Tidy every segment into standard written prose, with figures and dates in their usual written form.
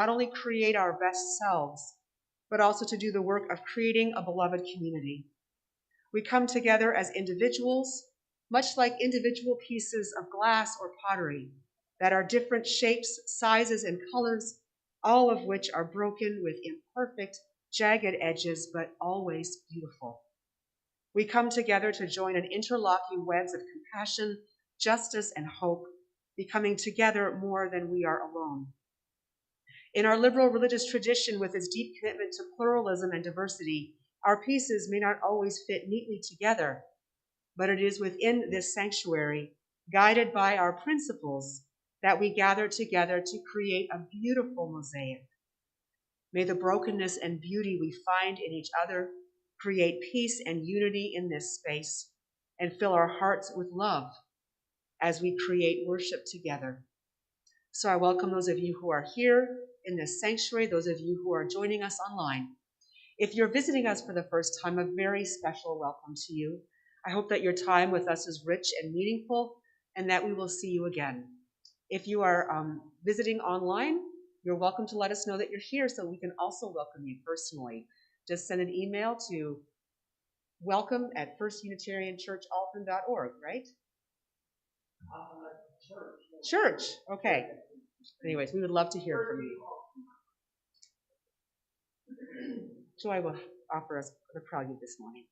not only create our best selves, but also to do the work of creating a beloved community. We come together as individuals, much like individual pieces of glass or pottery that are different shapes, sizes, and colors, all of which are broken with imperfect, jagged edges, but always beautiful. We come together to join in interlocking webs of compassion, justice, and hope, becoming together more than we are alone. In our liberal religious tradition, with its deep commitment to pluralism and diversity, our pieces may not always fit neatly together, but it is within this sanctuary, guided by our principles, that we gather together to create a beautiful mosaic. May the brokenness and beauty we find in each other create peace and unity in this space and fill our hearts with love as we create worship together. So I welcome those of you who are here in this sanctuary, those of you who are joining us online. If you're visiting us for the first time, a very special welcome to you. I hope that your time with us is rich and meaningful and that we will see you again. If you are visiting online, you're welcome to let us know that you're here so we can also welcome you personally. Just send an email to welcome@firstunitarianchurchalton.org, right? Church, okay. Anyways, we would love to hear from you. Joy will offer us the prelude this morning.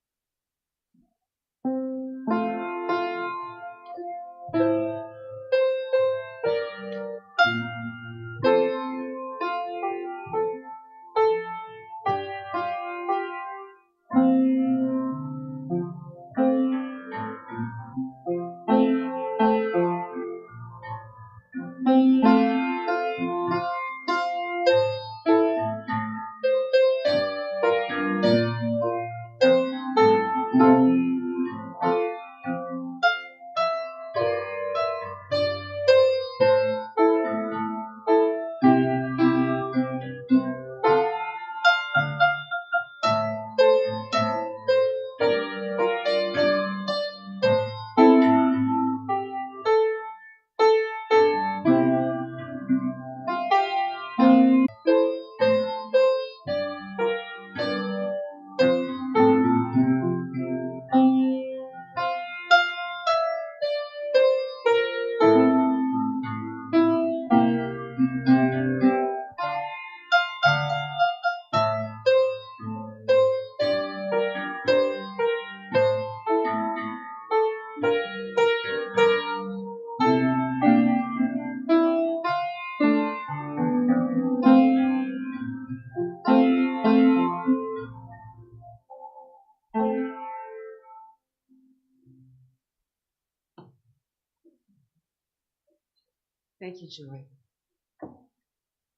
Thank you, Joy.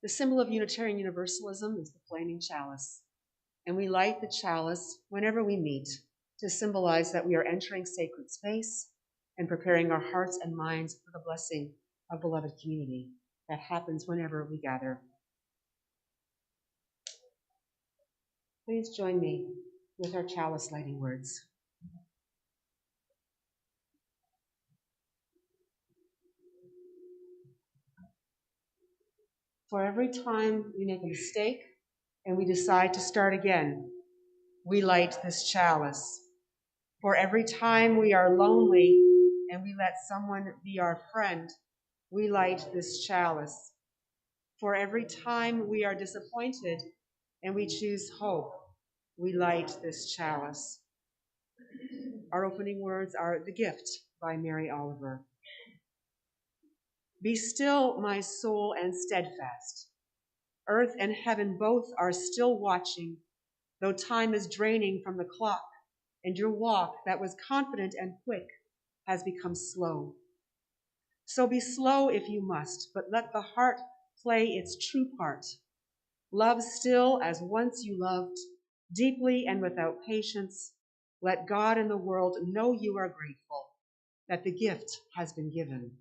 The symbol of Unitarian Universalism is the flaming chalice, and we light the chalice whenever we meet to symbolize that we are entering sacred space and preparing our hearts and minds for the blessing of beloved community that happens whenever we gather. Please join me with our chalice lighting words. For every time we make a mistake and we decide to start again, we light this chalice. For every time we are lonely and we let someone be our friend, we light this chalice. For every time we are disappointed and we choose hope, we light this chalice. Our opening words are "The Gift" by Mary Oliver. Be still, my soul, and steadfast. Earth and heaven both are still watching, though time is draining from the clock, and your walk that was confident and quick has become slow. So be slow if you must, but let the heart play its true part. Love still as once you loved, deeply and without patience. Let God and the world know you are grateful, that the gift has been given.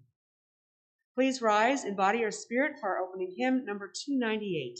Please rise in body or spirit for our opening hymn, number 298.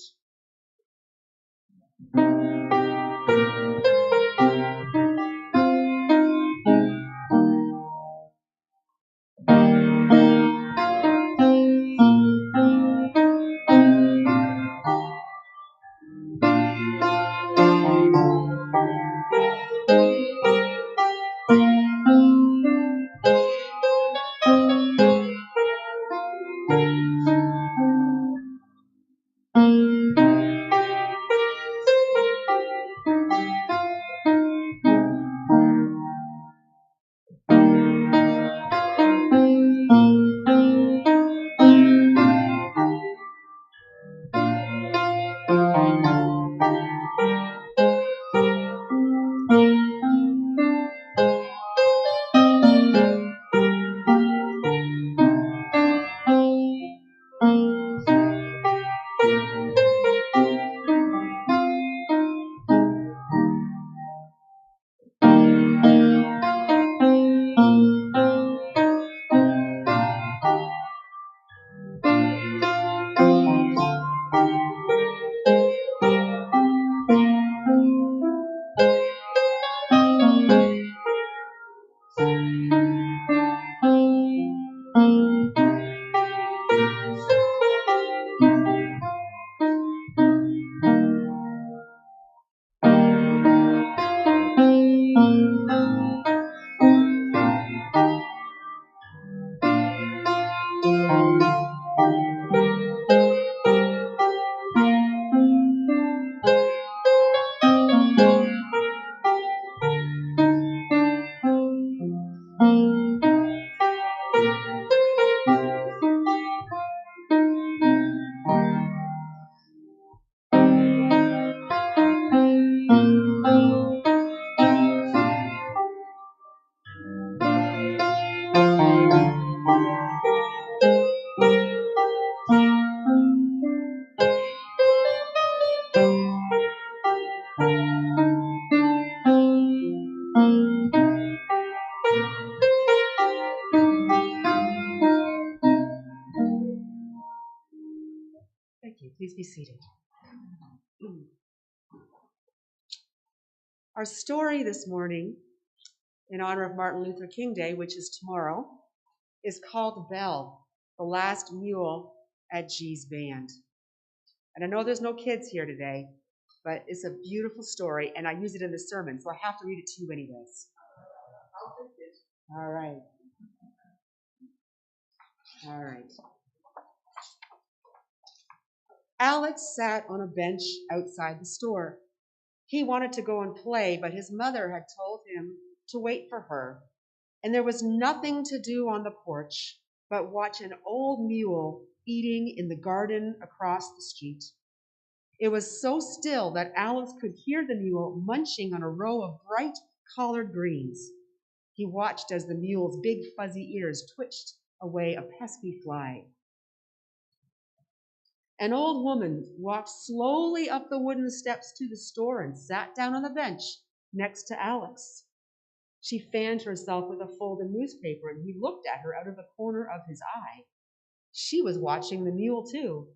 you. Please be seated. Our story this morning, in honor of Martin Luther King Day, which is tomorrow, is called Belle, the Last Mule at G's Band. And I know there's no kids here today, but it's a beautiful story, and I use it in the sermon, so I have to read it to you anyways. All right. All right. Alex sat on a bench outside the store. He wanted to go and play, but his mother had told him to wait for her, and there was nothing to do on the porch but watch an old mule eating in the garden across the street. It was so still that Alex could hear the mule munching on a row of bright collard greens. He watched as the mule's big fuzzy ears twitched away a pesky fly. An old woman walked slowly up the wooden steps to the store and sat down on the bench next to Alex. She fanned herself with a folded newspaper, and he looked at her out of the corner of his eye. She was watching the mule too.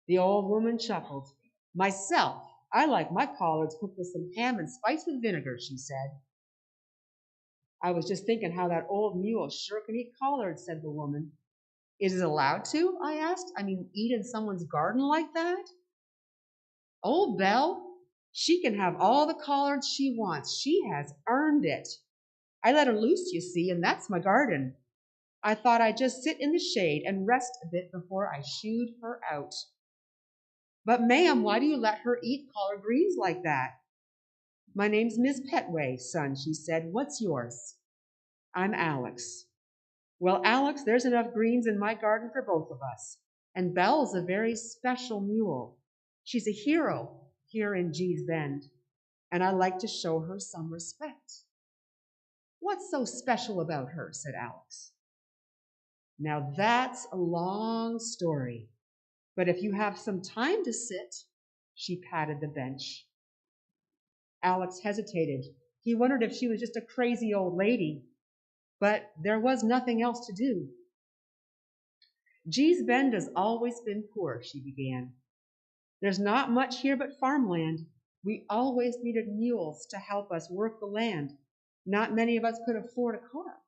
The old woman chuckled. "Myself, I like my collards cooked with some ham and spiced with vinegar," she said. "I was just thinking how that old mule sure can eat collards," said the woman. "Is it allowed to?" I asked. Eat in someone's garden like that?" "Old Belle, she can have all the collards she wants. She has earned it. I let her loose, you see, and that's my garden. I thought I'd just sit in the shade and rest a bit before I shooed her out." "But, ma'am, why do you let her eat collard greens like that?" "My name's Miss Petway, son," she said. "What's yours?" "I'm Alex." "Well, Alex, there's enough greens in my garden for both of us. And Belle's a very special mule. She's a hero here in G's Bend, and I like to show her some respect." "What's so special about her?" said Alex. "Now that's a long story, but if you have some time to sit," she patted the bench. Alex hesitated. He wondered if she was just a crazy old lady, but there was nothing else to do. "G's Bend has always been poor," she began. "There's not much here but farmland. We always needed mules to help us work the land. Not many of us could afford a car."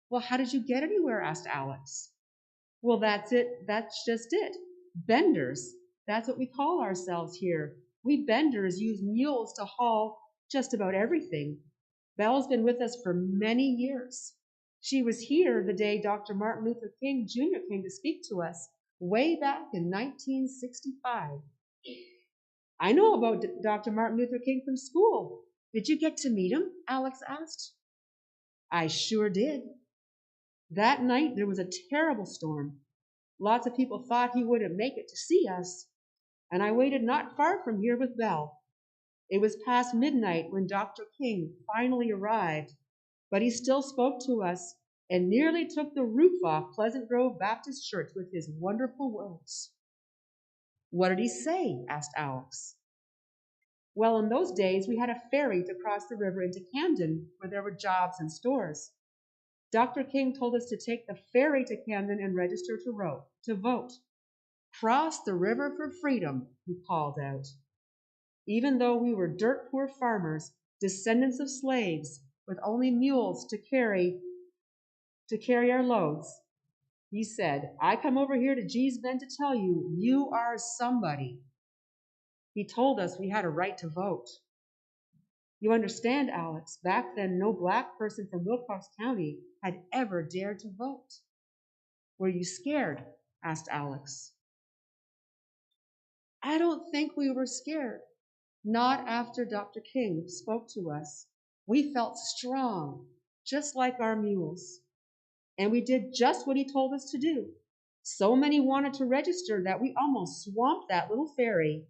"Well, how did you get anywhere?" asked Alex. "Well, that's it. That's just it. Benders. That's what we call ourselves here. We Benders use mules to haul just about everything. Belle's been with us for many years. She was here the day Dr. Martin Luther King Jr. came to speak to us, way back in 1965. "I know about Dr. Martin Luther King from school. Did you get to meet him?" Alex asked. "I sure did. That night there was a terrible storm. Lots of people thought he wouldn't make it to see us, and I waited not far from here with Belle. It was past midnight when Dr. King finally arrived, but he still spoke to us and nearly took the roof off Pleasant Grove Baptist Church with his wonderful words." "What did he say?" asked Alex. "Well, in those days we had a ferry to cross the river into Camden, where there were jobs and stores. Dr. King told us to take the ferry to Camden and register to vote. 'Cross the river for freedom,' he called out. Even though we were dirt poor farmers, descendants of slaves, with only mules to carry our loads, he said, 'I come over here to G's Bend to tell you, you are somebody.' He told us we had a right to vote. You understand, Alex, back then no black person from Wilcox County had ever dared to vote." "Were you scared?" asked Alex. "I don't think we were scared. Not after Dr. King spoke to us. We felt strong, just like our mules. And we did just what he told us to do. So many wanted to register that we almost swamped that little ferry.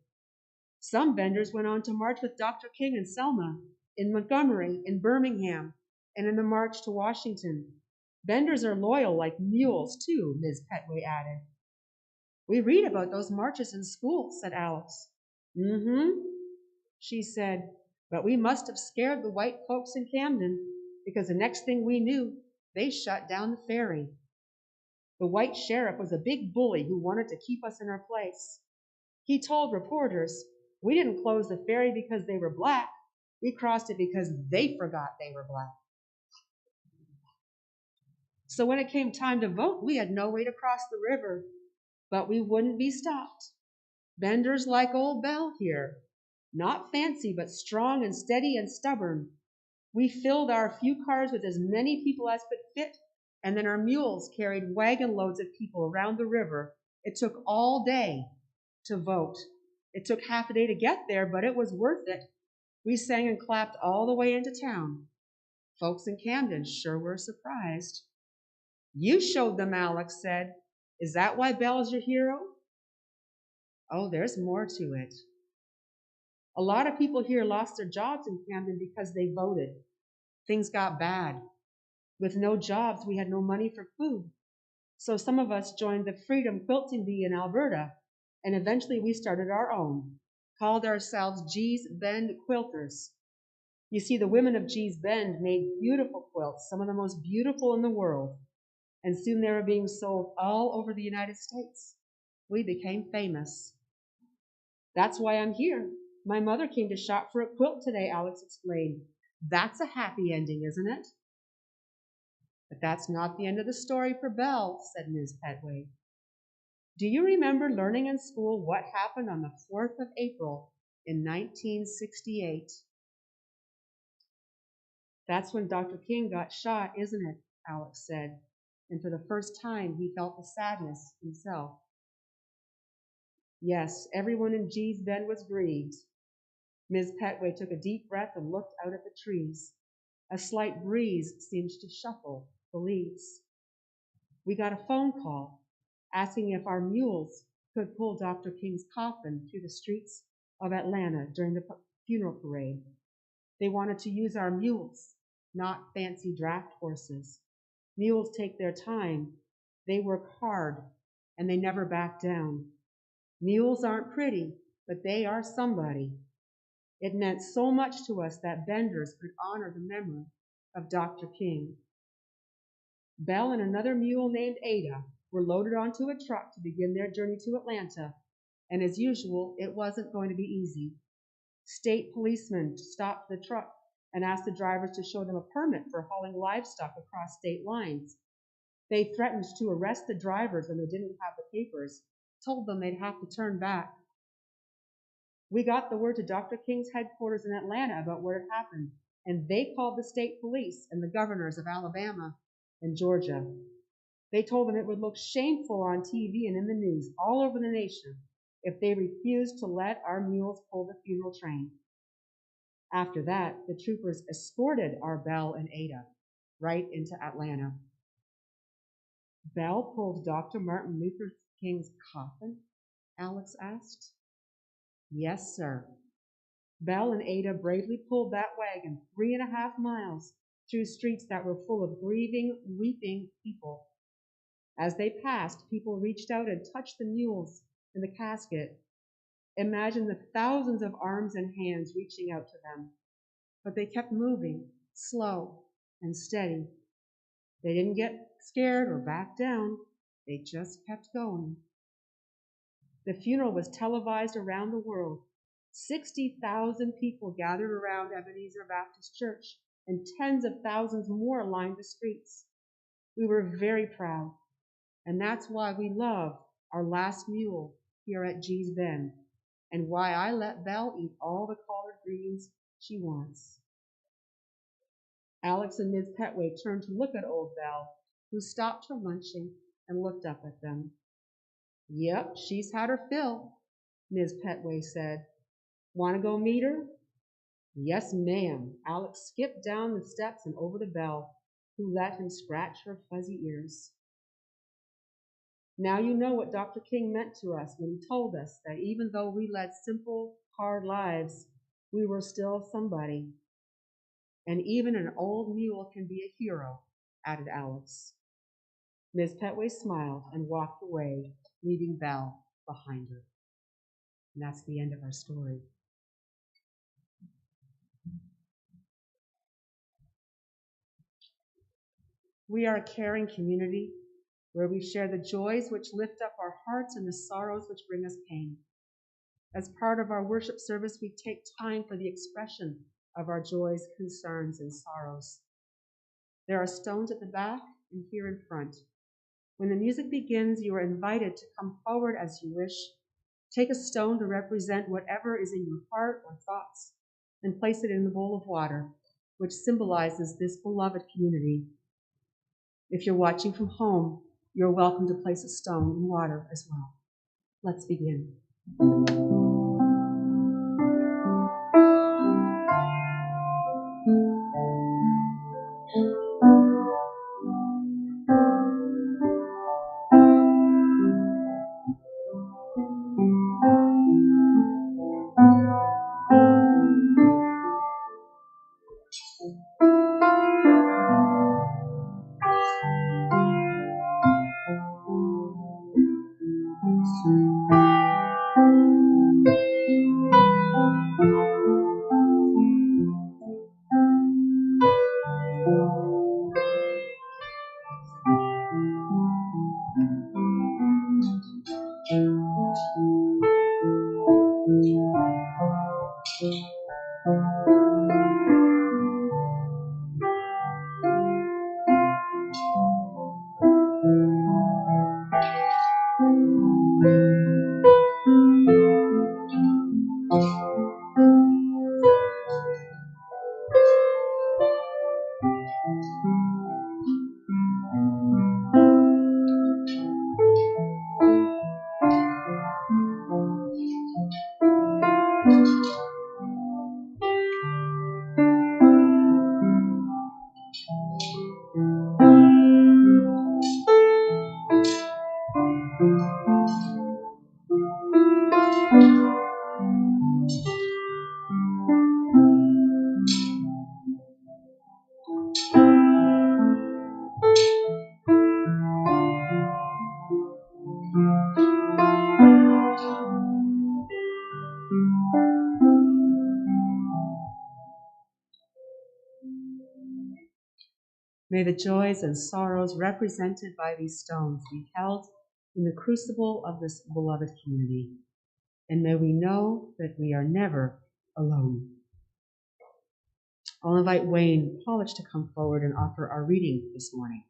Some vendors went on to march with Dr. King in Selma, in Montgomery, in Birmingham, and in the march to Washington. Vendors are loyal like mules, too," Ms. Petway added. "We read about those marches in school," said Alex. "Mm-hmm," she said, "but we must have scared the white folks in Camden, because the next thing we knew, they shut down the ferry." The white sheriff was a big bully who wanted to keep us in our place. He told reporters, we didn't close the ferry because they were black. We crossed it because they forgot they were black. So when it came time to vote, we had no way to cross the river, but we wouldn't be stopped. Benders like old Bell here, not fancy, but strong and steady and stubborn. We filled our few cars with as many people as could fit, and then our mules carried wagon loads of people around the river. It took all day to vote. It took half a day to get there, but it was worth it. We sang and clapped all the way into town. Folks in Camden sure were surprised. You showed them, Alex said. Is that why Bell is your hero? Oh, there's more to it. A lot of people here lost their jobs in Camden because they voted. Things got bad. With no jobs, we had no money for food. So some of us joined the Freedom Quilting Bee in Alberta, and eventually we started our own, called ourselves G's Bend Quilters. You see, the women of G's Bend made beautiful quilts, some of the most beautiful in the world, and soon they were being sold all over the United States. We became famous. That's why I'm here. My mother came to shop for a quilt today, Alex explained. That's a happy ending, isn't it? But that's not the end of the story for Belle, said Ms. Petway. Do you remember learning in school what happened on the 4th of April in 1968? That's when Dr. King got shot, isn't it? Alex said, and for the first time he felt the sadness himself. Yes, everyone in G's Bend was grieved. Ms. Petway took a deep breath and looked out at the trees. A slight breeze seemed to shuffle the leaves. We got a phone call asking if our mules could pull Dr. King's coffin through the streets of Atlanta during the funeral parade. They wanted to use our mules, not fancy draft horses. Mules take their time, they work hard, and they never back down. Mules aren't pretty, but they are somebody. It meant so much to us that Benders could honor the memory of Dr. King. Belle and another mule named Ada were loaded onto a truck to begin their journey to Atlanta, and as usual, it wasn't going to be easy. State policemen stopped the truck and asked the drivers to show them a permit for hauling livestock across state lines. They threatened to arrest the drivers when they didn't have the papers, told them they'd have to turn back. We got the word to Dr. King's headquarters in Atlanta about what had happened, and they called the state police and the governors of Alabama and Georgia. They told them it would look shameful on TV and in the news all over the nation if they refused to let our mules pull the funeral train. After that, the troopers escorted our Belle and Ada right into Atlanta. Belle pulled Dr. Martin Luther King's coffin? Alex asked. Yes, sir. Belle and Ada bravely pulled that wagon 3.5 miles through streets that were full of grieving, weeping people. As they passed, people reached out and touched the mules in the casket. Imagine the thousands of arms and hands reaching out to them. But they kept moving, slow and steady. They didn't get scared or back down. They just kept going. The funeral was televised around the world. 60,000 people gathered around Ebenezer Baptist Church, and tens of thousands more lined the streets. We were very proud, and that's why we love our last mule here at G's Bend, and why I let Belle eat all the collard greens she wants. Alex and Ms. Petway turned to look at old Belle, who stopped her munching and looked up at them. Yep, she's had her fill, Ms. Petway said. Want to go meet her? Yes, ma'am. Alex skipped down the steps and over to Belle, who let him scratch her fuzzy ears. Now you know what Dr. King meant to us when he told us that even though we led simple, hard lives, we were still somebody. And even an old mule can be a hero, added Alex. Miss Petway smiled and walked away, leaving Belle behind her. And that's the end of our story. We are a caring community. where we share the joys which lift up our hearts and the sorrows which bring us pain. As part of our worship service, we take time for the expression of our joys, concerns, and sorrows. There are stones at the back and here in front. When the music begins, you are invited to come forward as you wish. Take a stone to represent whatever is in your heart or thoughts, and place it in the bowl of water, which symbolizes this beloved community. If you're watching from home, you're welcome to place a stone in water as well. Let's begin. May the joys and sorrows represented by these stones be held in the crucible of this beloved community. And may we know that we are never alone. I'll invite Wayne Pollich to come forward and offer our reading this morning.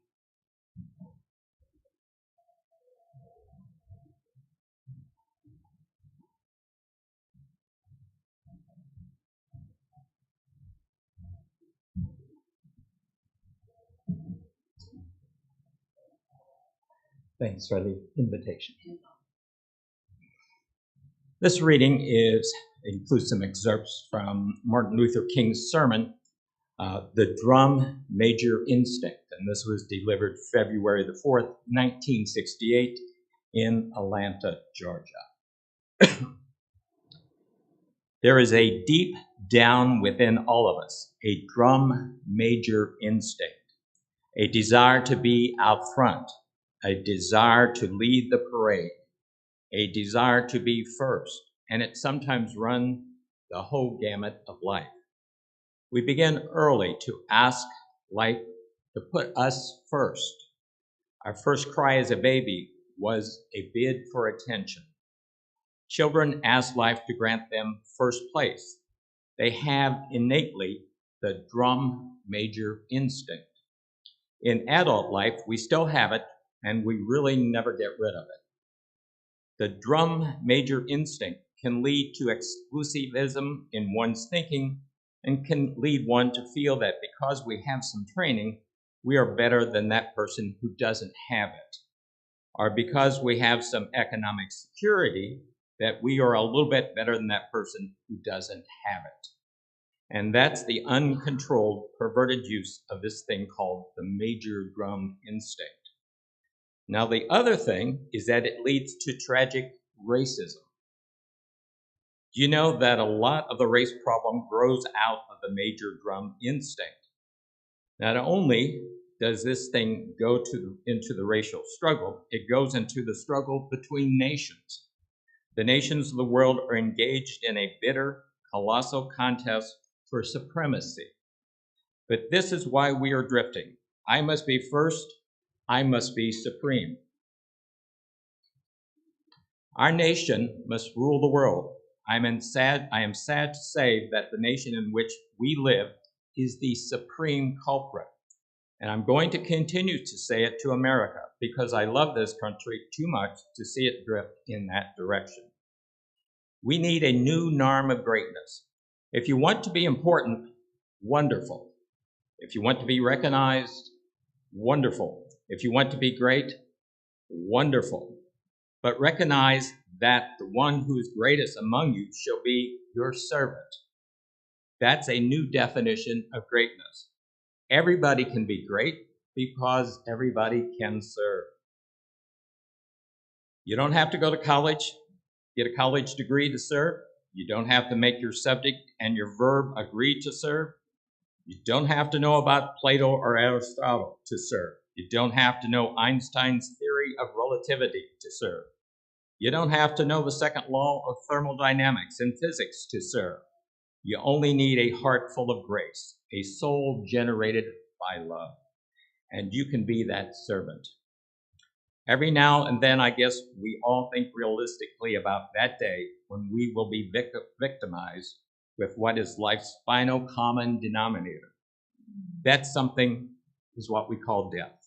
Thanks for the invitation. This reading includes some excerpts from Martin Luther King's sermon, The Drum Major Instinct, and this was delivered February the 4th, 1968 in Atlanta, Georgia. There is a deep down within all of us, a drum major instinct, a desire to be out front, a desire to lead the parade, a desire to be first, and it sometimes runs the whole gamut of life. We begin early to ask life to put us first. Our first cry as a baby was a bid for attention. Children ask life to grant them first place. They have innately the drum major instinct. In adult life, we still have it, and we really never get rid of it. The drum major instinct can lead to exclusivism in one's thinking and can lead one to feel that because we have some training, we are better than that person who doesn't have it. Or because we have some economic security, that we are a little bit better than that person who doesn't have it. And that's the uncontrolled, perverted use of this thing called the major drum instinct. Now, the other thing is that it leads to tragic racism. You know that a lot of the race problem grows out of the major drum instinct. Not only does this thing go into the racial struggle, it goes into the struggle between nations. The nations of the world are engaged in a bitter, colossal contest for supremacy. But this is why we are drifting. I must be first. I must be supreme. Our nation must rule the world. I am sad to say that the nation in which we live is the supreme culprit. And I'm going to continue to say it to America because I love this country too much to see it drift in that direction. We need a new norm of greatness. If you want to be important, wonderful. If you want to be recognized, wonderful. If you want to be great, wonderful. But recognize that the one who is greatest among you shall be your servant. That's a new definition of greatness. Everybody can be great because everybody can serve. You don't have to go to college, get a college degree to serve. You don't have to make your subject and your verb agree to serve. You don't have to know about Plato or Aristotle to serve. You don't have to know Einstein's theory of relativity to serve. You don't have to know the second law of thermodynamics and physics to serve. You only need a heart full of grace, a soul generated by love, and you can be that servant. Every now and then, I guess we all think realistically about that day when we will be victimized with what is life's final common denominator. That something is what we call death.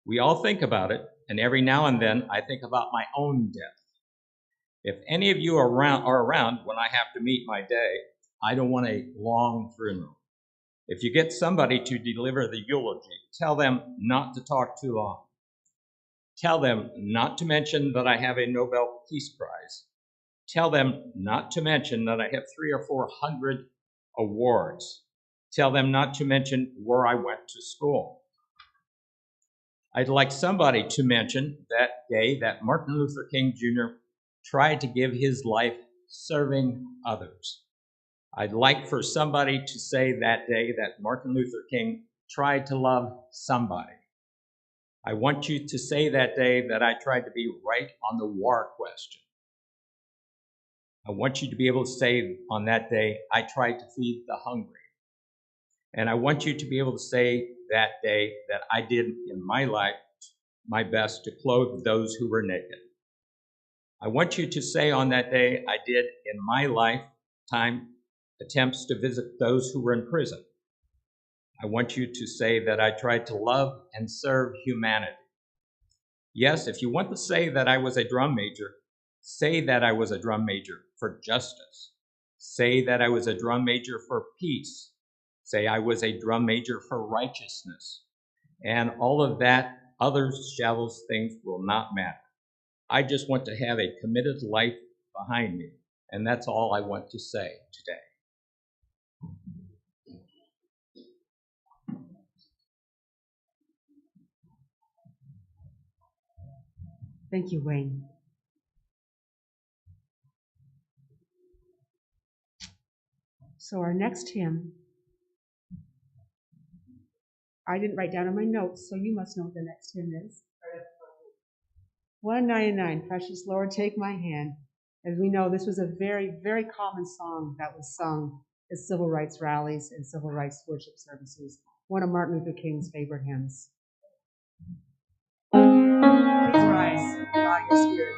We all think about it, and every now and then I think about my own death. If any of you are around when I have to meet my day, I don't want a long funeral. If you get somebody to deliver the eulogy, tell them not to talk too long. Tell them not to mention that I have a Nobel Peace Prize. Tell them not to mention that I have 300 or 400 awards. Tell them not to mention where I went to school. I'd like somebody to mention that day that Martin Luther King Jr. tried to give his life serving others. I'd like for somebody to say that day that Martin Luther King tried to love somebody. I want you to say that day that I tried to be right on the war question. I want you to be able to say on that day, I tried to feed the hungry. And I want you to be able to say that day that I did in my life my best to clothe those who were naked. I want you to say on that day, I did in my lifetime attempts to visit those who were in prison. I want you to say that I tried to love and serve humanity. Yes, if you want to say that I was a drum major, say that I was a drum major for justice. Say that I was a drum major for peace. Say I was a drum major for righteousness. And all of that, other shallow things will not matter. I just want to have a committed life behind me. And that's all I want to say today. Thank you, Wayne. So our next hymn, I didn't write down in my notes, so you must know what the next hymn is. 199, Precious Lord, Take My Hand. As we know, this was a very, very common song that was sung at civil rights rallies and civil rights worship services. One of Martin Luther King's favorite hymns. Please rise, bow your spirit.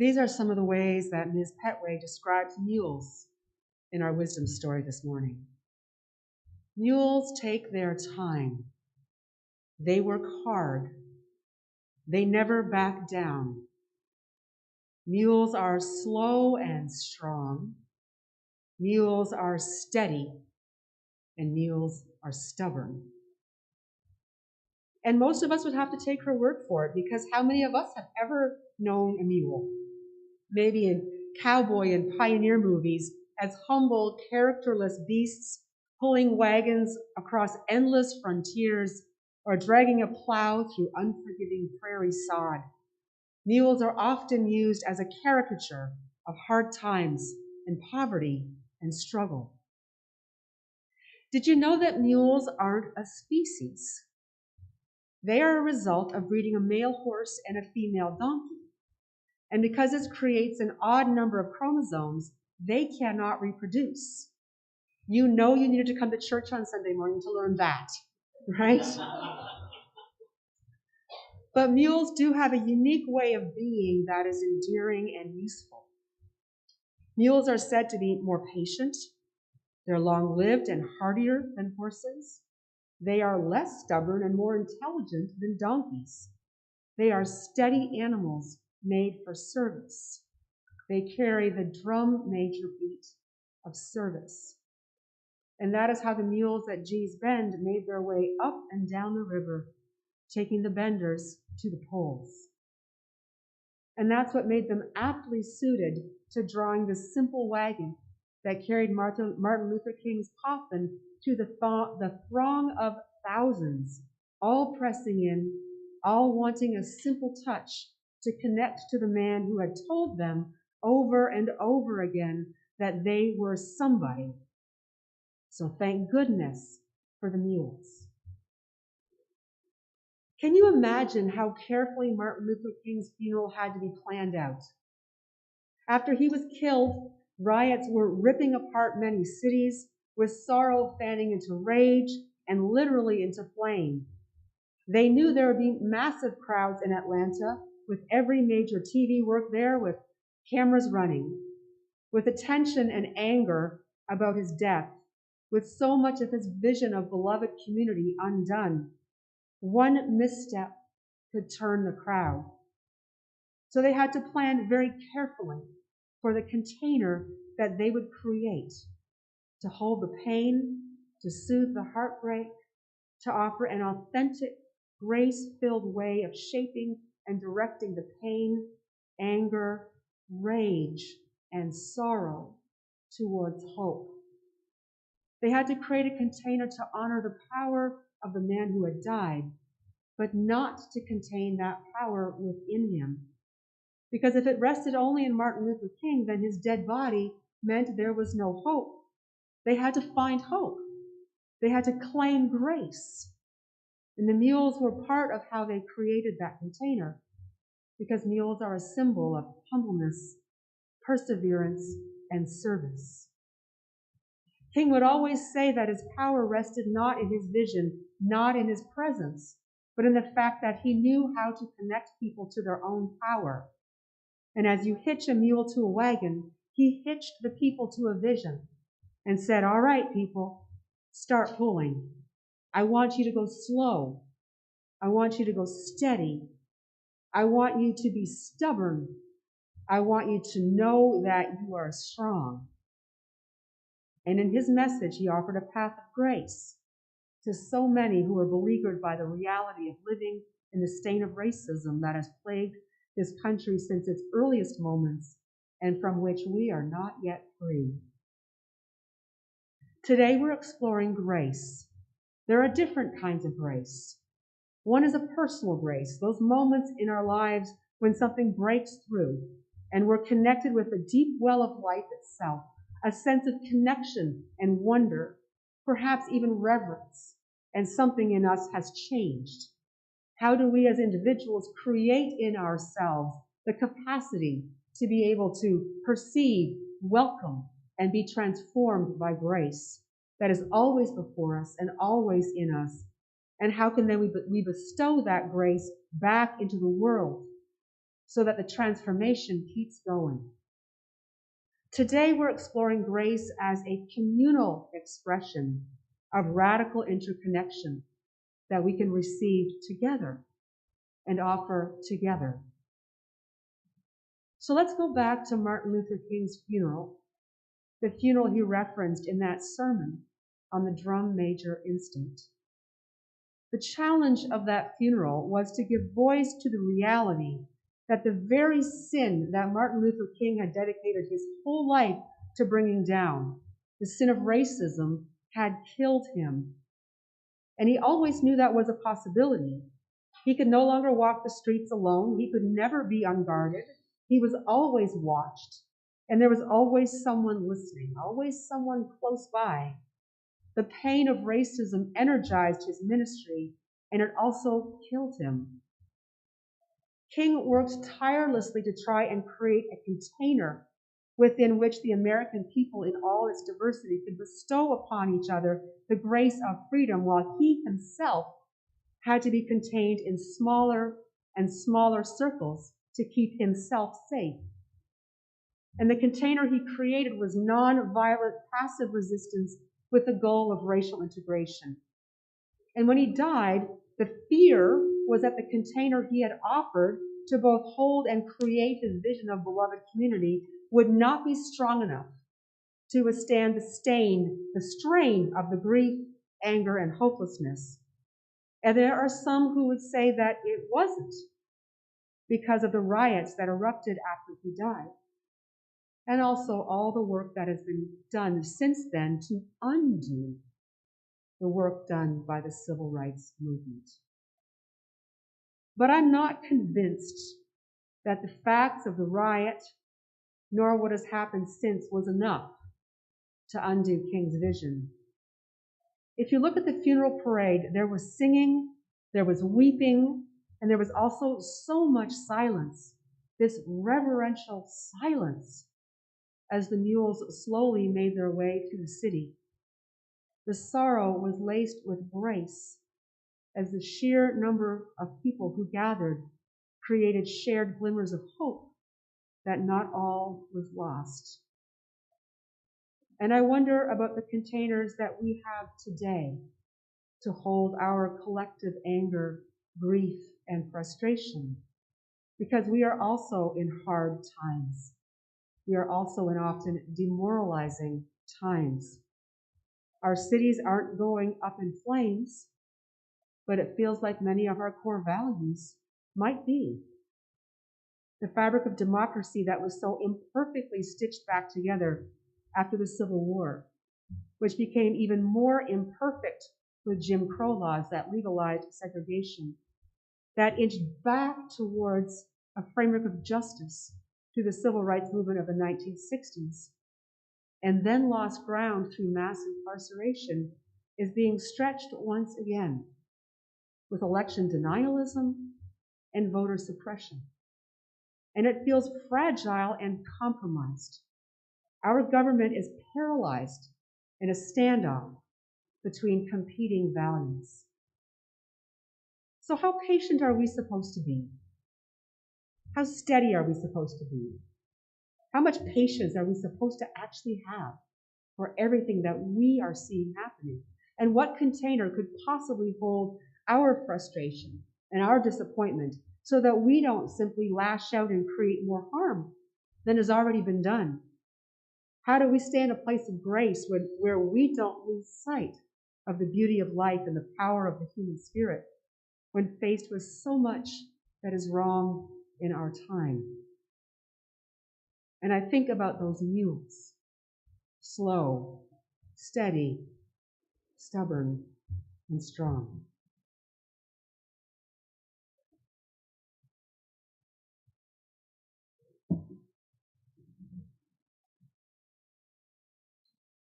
These are some of the ways that Ms. Petway describes mules in our wisdom story this morning. Mules take their time. They work hard. They never back down. Mules are slow and strong. Mules are steady, and mules are stubborn. And most of us would have to take her word for it, because how many of us have ever known a mule? Maybe in cowboy and pioneer movies, as humble, characterless beasts pulling wagons across endless frontiers or dragging a plow through unforgiving prairie sod. Mules are often used as a caricature of hard times and poverty and struggle. Did you know that mules aren't a species? They are a result of breeding a male horse and a female donkey. And because this creates an odd number of chromosomes, they cannot reproduce. You know you needed to come to church on Sunday morning to learn that, right? But mules do have a unique way of being that is endearing and useful. Mules are said to be more patient. They're long-lived and hardier than horses. They are less stubborn and more intelligent than donkeys. They are steady animals made for service. They carry the drum major beat of service. And that is how the mules at Gee's Bend made their way up and down the river, taking the benders to the polls. And that's what made them aptly suited to drawing the simple wagon that carried Martin Luther King's coffin through the throng of thousands, all pressing in, all wanting a simple touch to connect to the man who had told them over and over again that they were somebody. So thank goodness for the mules. Can you imagine how carefully Martin Luther King's funeral had to be planned out? After he was killed, riots were ripping apart many cities, with sorrow fanning into rage and literally into flame. They knew there would be massive crowds in Atlanta, with every major TV work there, with cameras running, with attention and anger about his death, with so much of his vision of beloved community undone. One misstep could turn the crowd. So they had to plan very carefully for the container that they would create to hold the pain, to soothe the heartbreak, to offer an authentic, grace-filled way of shaping and directing the pain, anger, rage, and sorrow towards hope. They had to create a container to honor the power of the man who had died, but not to contain that power within him. Because if it rested only in Martin Luther King, then his dead body meant there was no hope. They had to find hope. They had to claim grace. And the mules were part of how they created that container, because mules are a symbol of humbleness, perseverance, and service. King would always say that his power rested not in his vision, not in his presence, but in the fact that he knew how to connect people to their own power. And as you hitch a mule to a wagon, he hitched the people to a vision and said, all right, people, start pulling. I want you to go slow. I want you to go steady. I want you to be stubborn. I want you to know that you are strong. And in his message, he offered a path of grace to so many who were beleaguered by the reality of living in the stain of racism that has plagued this country since its earliest moments and from which we are not yet free. Today we're exploring grace. There are different kinds of grace. One is a personal grace, those moments in our lives when something breaks through and we're connected with the deep well of life itself, a sense of connection and wonder, perhaps even reverence, and something in us has changed. How do we as individuals create in ourselves the capacity to be able to perceive, welcome, and be transformed by grace that is always before us and always in us? And how can then we bestow that grace back into the world so that the transformation keeps going. Today, we're exploring grace as a communal expression of radical interconnection that we can receive together and offer together. So let's go back to Martin Luther King's funeral, the funeral he referenced in that sermon on the drum major instinct. The challenge of that funeral was to give voice to the reality that the very sin that Martin Luther King had dedicated his whole life to bringing down, the sin of racism, had killed him. And he always knew that was a possibility. He could no longer walk the streets alone. He could never be unguarded. He was always watched. And there was always someone listening, always someone close by. The pain of racism energized his ministry, and it also killed him. King worked tirelessly to try and create a container within which the American people in all its diversity could bestow upon each other the grace of freedom, while he himself had to be contained in smaller and smaller circles to keep himself safe. And the container he created was non-violent, passive resistance with the goal of racial integration. And when he died, the fear was that the container he had offered to both hold and create his vision of beloved community would not be strong enough to withstand the strain of the grief, anger, and hopelessness. And there are some who would say that it wasn't because of the riots that erupted after he died, and also all the work that has been done since then to undo the work done by the civil rights movement. But I'm not convinced that the facts of the riot, nor what has happened since, was enough to undo King's vision. If you look at the funeral parade, there was singing, there was weeping, and there was also so much silence, this reverential silence, as the mules slowly made their way through the city. The sorrow was laced with grace, as the sheer number of people who gathered created shared glimmers of hope that not all was lost. And I wonder about the containers that we have today to hold our collective anger, grief, and frustration, because we are also in hard times. We are also in often demoralizing times. Our cities aren't going up in flames, but it feels like many of our core values might be. The fabric of democracy that was so imperfectly stitched back together after the Civil War, which became even more imperfect with Jim Crow laws that legalized segregation, that inched back towards a framework of justice through the civil rights movement of the 1960s, and then lost ground through mass incarceration, is being stretched once again with election denialism and voter suppression. And it feels fragile and compromised. Our government is paralyzed in a standoff between competing values. So how patient are we supposed to be? How steady are we supposed to be? How much patience are we supposed to actually have for everything that we are seeing happening? And what container could possibly hold our frustration and our disappointment so that we don't simply lash out and create more harm than has already been done? How do we stay in a place of grace where we don't lose sight of the beauty of life and the power of the human spirit when faced with so much that is wrong in our time? And I think about those mules, slow, steady, stubborn, and strong.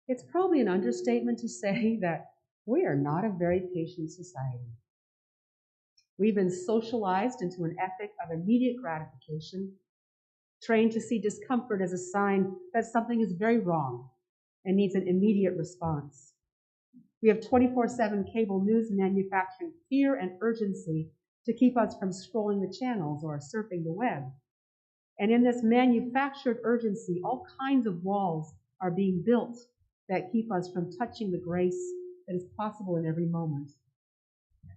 It's probably an understatement to say that we are not a very patient society. We've been socialized into an ethic of immediate gratification, trained to see discomfort as a sign that something is very wrong and needs an immediate response. We have 24/7 cable news manufacturing fear and urgency to keep us from scrolling the channels or surfing the web. And in this manufactured urgency, all kinds of walls are being built that keep us from touching the grace that is possible in every moment.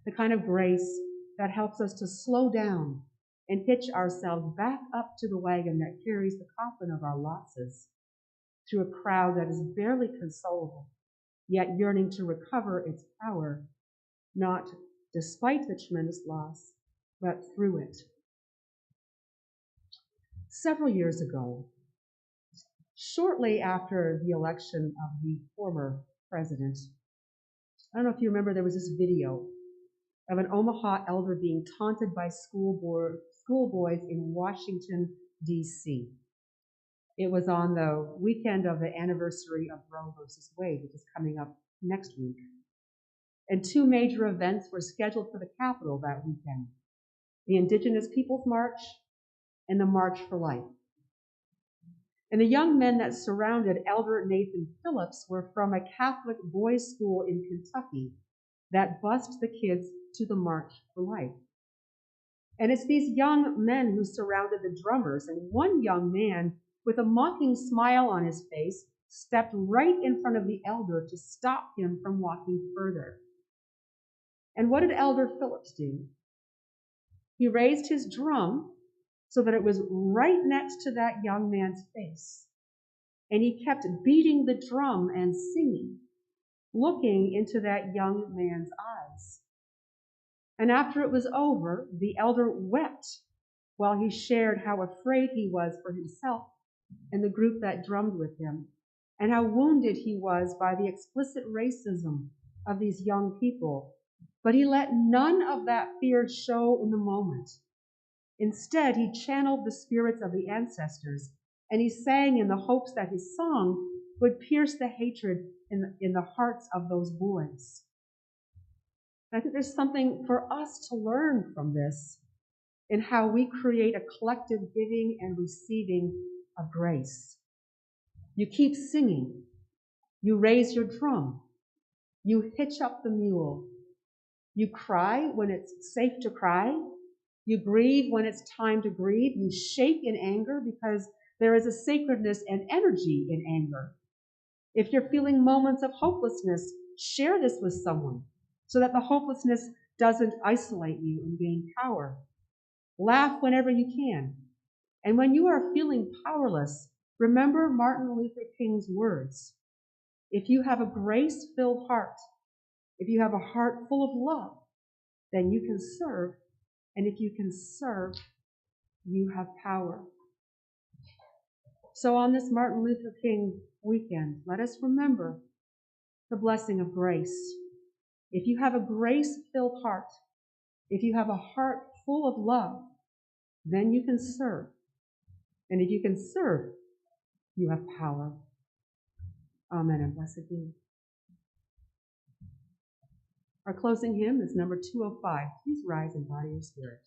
The kind of grace that helps us to slow down and hitch ourselves back up to the wagon that carries the coffin of our losses through a crowd that is barely consolable, yet yearning to recover its power, not despite the tremendous loss, but through it. Several years ago, shortly after the election of the former president, I don't know if you remember, there was this video of an Omaha elder being taunted by schoolboys in Washington, D.C. It was on the weekend of the anniversary of Roe versus Wade, which is coming up next week. And two major events were scheduled for the Capitol that weekend: the Indigenous Peoples March and the March for Life. And the young men that surrounded Elder Nathan Phillips were from a Catholic boys' school in Kentucky that bused the kids to the March for Life. And it's these young men who surrounded the drummers, and one young man with a mocking smile on his face stepped right in front of the elder to stop him from walking further. And what did Elder Phillips do? He raised his drum so that it was right next to that young man's face. And he kept beating the drum and singing, looking into that young man's eyes. And after it was over, the elder wept while he shared how afraid he was for himself and the group that drummed with him, and how wounded he was by the explicit racism of these young people. But he let none of that fear show in the moment. Instead, he channeled the spirits of the ancestors, and he sang in the hopes that his song would pierce the hatred in the hearts of those boys. And I think there's something for us to learn from this in how we create a collective giving and receiving of grace. You keep singing. You raise your drum. You hitch up the mule. You cry when it's safe to cry. You grieve when it's time to grieve. You shake in anger because there is a sacredness and energy in anger. If you're feeling moments of hopelessness, share this with someone so that the hopelessness doesn't isolate you and gain power. Laugh whenever you can. And when you are feeling powerless, remember Martin Luther King's words. If you have a grace-filled heart, if you have a heart full of love, then you can serve. And if you can serve, you have power. So on this Martin Luther King weekend, let us remember the blessing of grace. If you have a grace-filled heart, if you have a heart full of love, then you can serve. And if you can serve, you have power. Amen and blessed be. Our closing hymn is number 205. Please rise in body and spirit.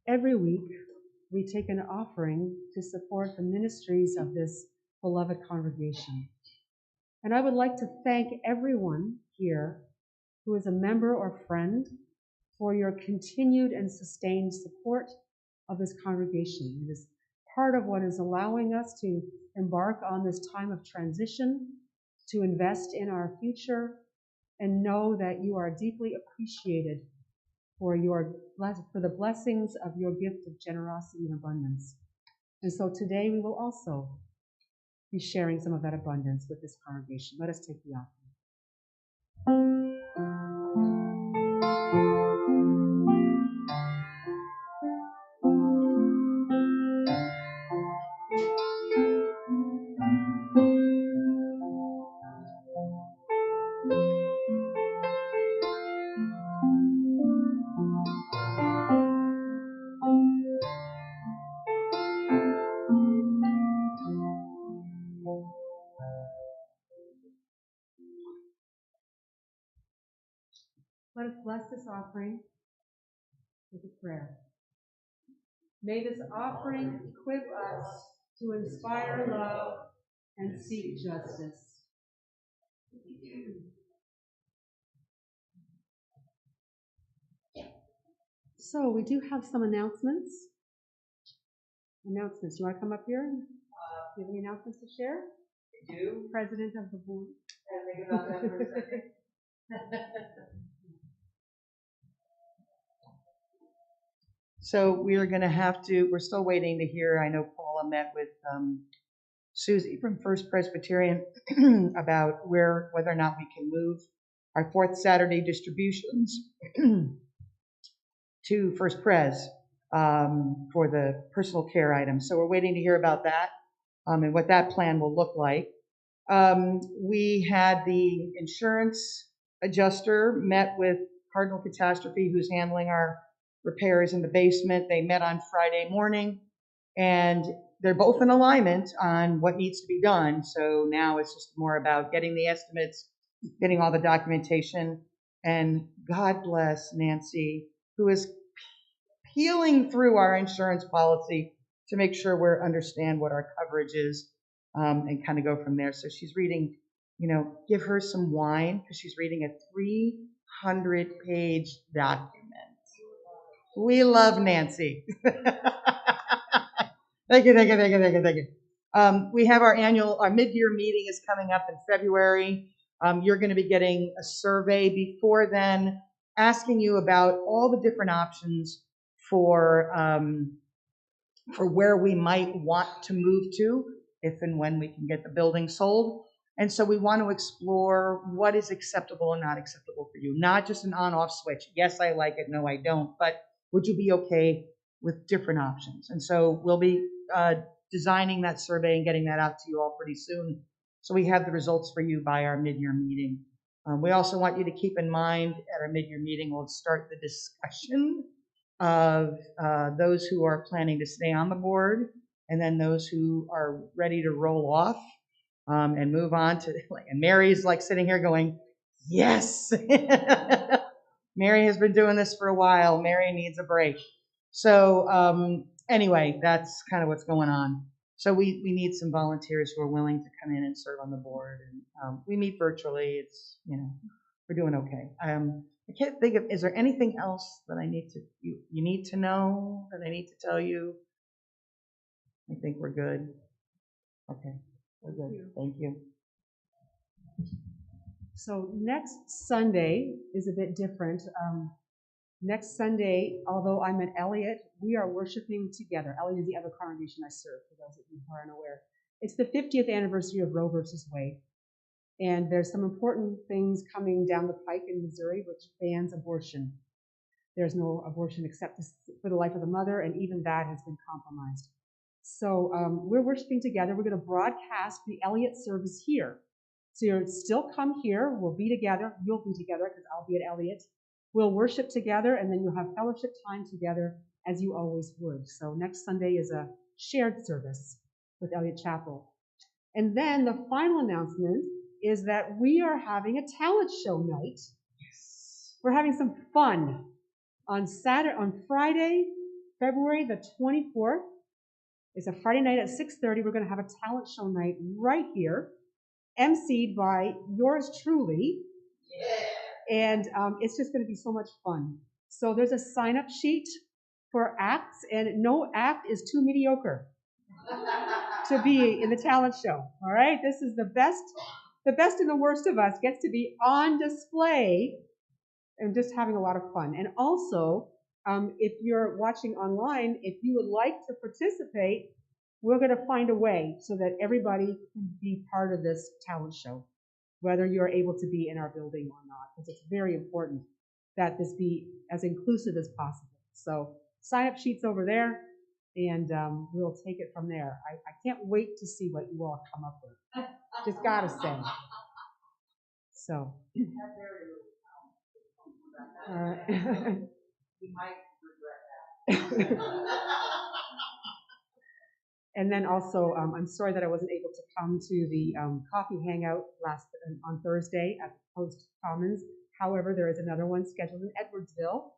Every week, we take an offering to support the ministries of this beloved congregation. And I would like to thank everyone here who is a member or friend for your continued and sustained support of this congregation. It is part of what is allowing us to embark on this time of transition, to invest in our future, and know that you are deeply appreciated for the blessings of your gift of generosity and abundance. And so today we will also be sharing some of that abundance with this congregation. Let us take the offering. Let us bless this offering with a prayer. May this offering equip us to inspire love and seek justice. So we do have some announcements. You want to come up here? Do you have any announcements to share? I do. President of the board. Think about that for a second. So we're going to have to, we're still waiting to hear, I know Paula met with Susie from First Presbyterian about whether or not we can move our fourth Saturday distributions to First Pres for the personal care items. So we're waiting to hear about that and what that plan will look like. We had the insurance adjuster met with Cardinal Catastrophe, who's handling our repairs in the basement. They met on Friday morning, and they're both in alignment on what needs to be done. So now it's just more about getting the estimates, getting all the documentation, and God bless Nancy, who is peeling through our insurance policy to make sure we understand what our coverage is, and kind of go from there. So she's reading, give her some wine, because she's reading a 300-page document. We love Nancy. Thank you. We have our mid-year meeting is coming up in February. You're going to be getting a survey before then, asking you about all the different options for where we might want to move to, if and when we can get the building sold. And so we want to explore what is acceptable and not acceptable for you. Not just an on-off switch. Yes, I like it. No, I don't. But would you be okay with different options? And so we'll be designing that survey and getting that out to you all pretty soon, so we have the results for you by our mid-year meeting. We also want you to keep in mind at our mid-year meeting, we'll start the discussion of those who are planning to stay on the board, and then those who are ready to roll off and move on to, and Mary's like sitting here going, yes. Mary has been doing this for a while. Mary needs a break. So anyway, that's kind of what's going on. So we need some volunteers who are willing to come in and serve on the board. And we meet virtually. It's, we're doing okay. I can't think of, is there anything else that I need to, you need to know, that I need to tell you? I think we're good. Okay, we're good. Thank you. So next Sunday is a bit different. Next Sunday, although I'm at Elliott, we are worshiping together. Elliott is the other congregation I serve, for those of you who are unaware. It's the 50th anniversary of Roe versus Wade. And there's some important things coming down the pike in Missouri which bans abortion. There's no abortion except for the life of the mother, and even that has been compromised. So we're worshiping together. We're going to broadcast the Elliott service here. So you'll still come here. We'll be together. You'll be together because I'll be at Elliott. We'll worship together, and then you'll have fellowship time together as you always would. So next Sunday is a shared service with Elliott Chapel. And then the final announcement is that we are having a talent show night. Yes. We're having some fun. On Friday, February the 24th, is a Friday night at 6:30. We're going to have a talent show night right here, emceed by yours truly. And it's just going to be so much fun. So there's a sign-up sheet for acts, and no act is too mediocre to be in the talent show. All right, this is the best and the worst of us gets to be on display and just having a lot of fun. And also, if you're watching online, if you would like to participate, we're going to find a way so that everybody can be part of this talent show, whether you're able to be in our building or not, because it's very important that this be as inclusive as possible. So sign-up sheets over there, and we'll take it from there. I can't wait to see what you all come up with. Just gotta say. So. All right. You might regret that. And then also, I'm sorry that I wasn't able to come to the coffee hangout on Thursday at Post Commons. However, there is another one scheduled in Edwardsville.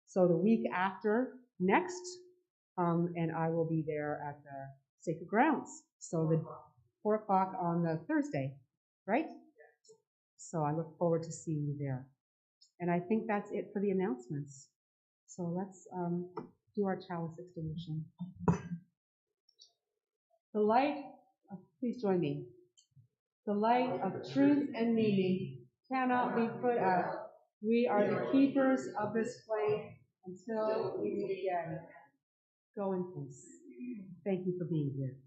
So the week after next, and I will be there at the Sacred Grounds. So the 4 o'clock on the Thursday, right? So I look forward to seeing you there. And I think that's it for the announcements. So let's do our chalice extinguishing. The light, please join me. The light of truth and meaning cannot be put out. We are the keepers of this flame until we meet again. Go in peace. Thank you for being here.